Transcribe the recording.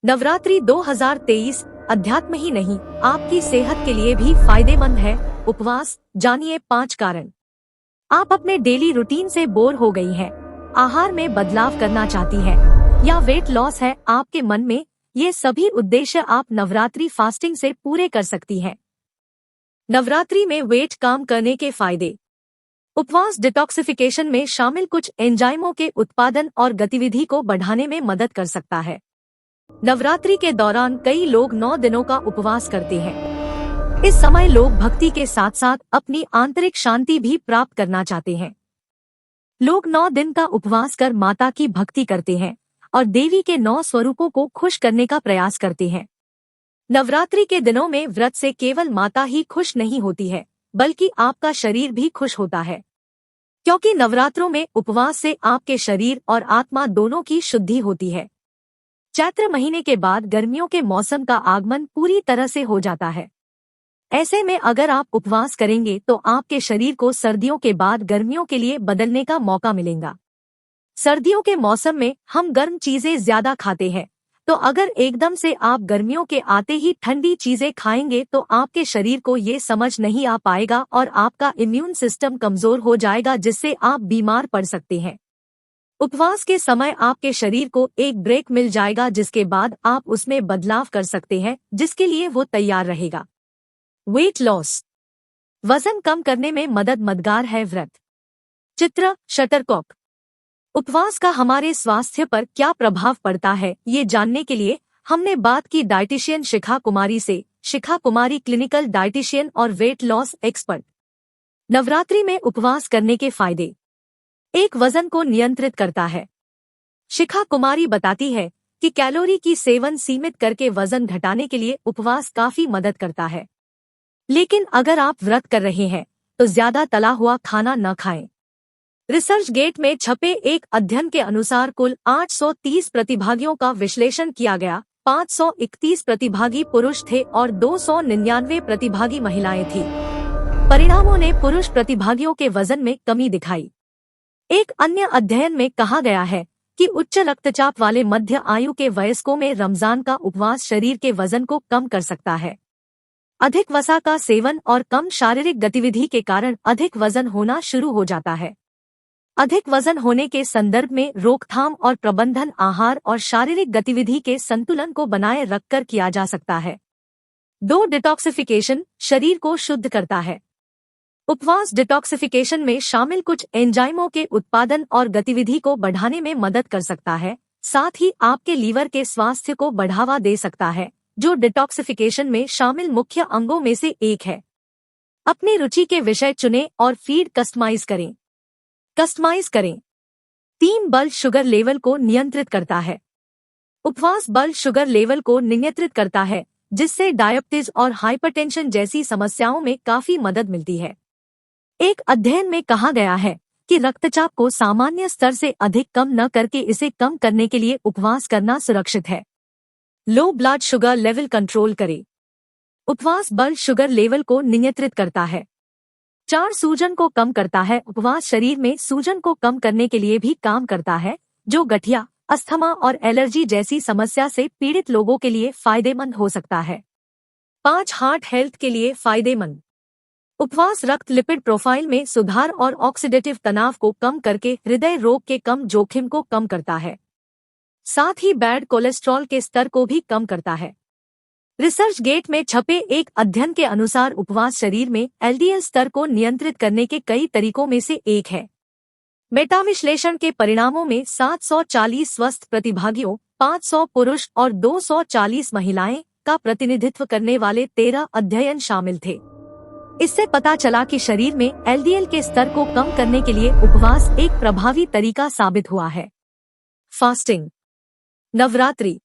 नवरात्रि 2023 अध्यात्म ही नहीं, आपकी सेहत के लिए भी फायदेमंद है। उपवास, जानिए 5 कारण। आप अपने डेली रूटीन से बोर हो गई हैं, आहार में बदलाव करना चाहती हैं, या वेट लॉस है आपके मन में, ये सभी उद्देश्य आप नवरात्रि फास्टिंग से पूरे कर सकती हैं। नवरात्रि में वेट कम करने के फायदे। उपवास डिटॉक्सिफिकेशन में शामिल कुछ एंजाइमों के उत्पादन और गतिविधि को बढ़ाने में मदद कर सकता है। नवरात्रि के दौरान कई लोग 9 दिनों का उपवास करते हैं। इस समय लोग भक्ति के साथ साथ अपनी आंतरिक शांति भी प्राप्त करना चाहते हैं। लोग 9 दिन का उपवास कर माता की भक्ति करते हैं और देवी के 9 स्वरूपों को खुश करने का प्रयास करते हैं। नवरात्रि के दिनों में व्रत से केवल माता ही खुश नहीं होती है, बल्कि आपका शरीर भी खुश होता है, क्योंकि नवरात्रों में उपवास से आपके शरीर और आत्मा दोनों की शुद्धि होती है। चैत्र महीने के बाद गर्मियों के मौसम का आगमन पूरी तरह से हो जाता है। ऐसे में अगर आप उपवास करेंगे तो आपके शरीर को सर्दियों के बाद गर्मियों के लिए बदलने का मौका मिलेगा। सर्दियों के मौसम में हम गर्म चीजें ज्यादा खाते हैं, तो अगर एकदम से आप गर्मियों के आते ही ठंडी चीजें खाएंगे तो आपके शरीर को ये समझ नहीं आ पाएगा और आपका इम्यून सिस्टम कमजोर हो जाएगा, जिससे आप बीमार पड़ सकते हैं। उपवास के समय आपके शरीर को एक ब्रेक मिल जाएगा, जिसके बाद आप उसमें बदलाव कर सकते हैं जिसके लिए वो तैयार रहेगा। वेट लॉस, वजन कम करने में मददगार है व्रत। चित्र शटरकॉक। उपवास का हमारे स्वास्थ्य पर क्या प्रभाव पड़ता है, ये जानने के लिए हमने बात की डाइटिशियन शिखा कुमारी से। शिखा कुमारी क्लिनिकल डाइटिशियन और वेट लॉस एक्सपर्ट। नवरात्रि में उपवास करने के फायदे। 1. वजन को नियंत्रित करता है। शिखा कुमारी बताती है कि कैलोरी की सेवन सीमित करके वजन घटाने के लिए उपवास काफी मदद करता है। लेकिन अगर आप व्रत कर रहे हैं तो ज्यादा तला हुआ खाना न खाएं। रिसर्च गेट में छपे एक अध्ययन के अनुसार कुल 830 प्रतिभागियों का विश्लेषण किया गया। 531 प्रतिभागी पुरुष थे और 299 प्रतिभागी महिलाएं थीं। परिणामों ने पुरुष प्रतिभागियों के वजन में कमी दिखाई। एक अन्य अध्ययन में कहा गया है कि उच्च रक्तचाप वाले मध्य आयु के वयस्कों में रमजान का उपवास शरीर के वजन को कम कर सकता है। अधिक वसा का सेवन और कम शारीरिक गतिविधि के कारण अधिक वजन होना शुरू हो जाता है। अधिक वजन होने के संदर्भ में रोकथाम और प्रबंधन आहार और शारीरिक गतिविधि के संतुलन को बनाए रखकर किया जा सकता है। 2. डिटॉक्सिफिकेशन, शरीर को शुद्ध करता है। उपवास डिटॉक्सिफिकेशन में शामिल कुछ एंजाइमों के उत्पादन और गतिविधि को बढ़ाने में मदद कर सकता है, साथ ही आपके लीवर के स्वास्थ्य को बढ़ावा दे सकता है, जो डिटॉक्सिफिकेशन में शामिल मुख्य अंगों में से एक है। अपनी रुचि के विषय चुनें और फीड कस्टमाइज करें। 3. ब्लड शुगर लेवल को नियंत्रित करता है। उपवास ब्लड शुगर लेवल को नियंत्रित करता है, जिससे डायबिटीज और हाइपरटेंशन जैसी समस्याओं में काफी मदद मिलती है। एक अध्ययन में कहा गया है कि रक्तचाप को सामान्य स्तर से अधिक कम न करके इसे कम करने के लिए उपवास करना सुरक्षित है। Low blood sugar level control करे। उपवास ब्लड शुगर लेवल को नियंत्रित करता है। 4. सूजन को कम करता है। उपवास शरीर में सूजन को कम करने के लिए भी काम करता है, जो गठिया, अस्थमा और एलर्जी जैसी समस्या से पीड़ित लोगों के लिए फायदेमंद हो सकता है। 5. हार्ट हेल्थ के लिए फायदेमंद। उपवास रक्त लिपिड प्रोफाइल में सुधार और ऑक्सीडेटिव तनाव को कम करके हृदय रोग के कम जोखिम को कम करता है। साथ ही बैड कोलेस्ट्रॉल के स्तर को भी कम करता है। रिसर्च गेट में छपे एक अध्ययन के अनुसार उपवास शरीर में एलडीएल स्तर को नियंत्रित करने के कई तरीकों में से एक है। मेटा विश्लेषण के परिणामों में 740 स्वस्थ प्रतिभागियों, 500 पुरुष और 240 महिलाएं का प्रतिनिधित्व करने वाले 13 अध्ययन शामिल थे। इससे पता चला कि शरीर में एलडीएल के स्तर को कम करने के लिए उपवास एक प्रभावी तरीका साबित हुआ है। फास्टिंग। नवरात्रि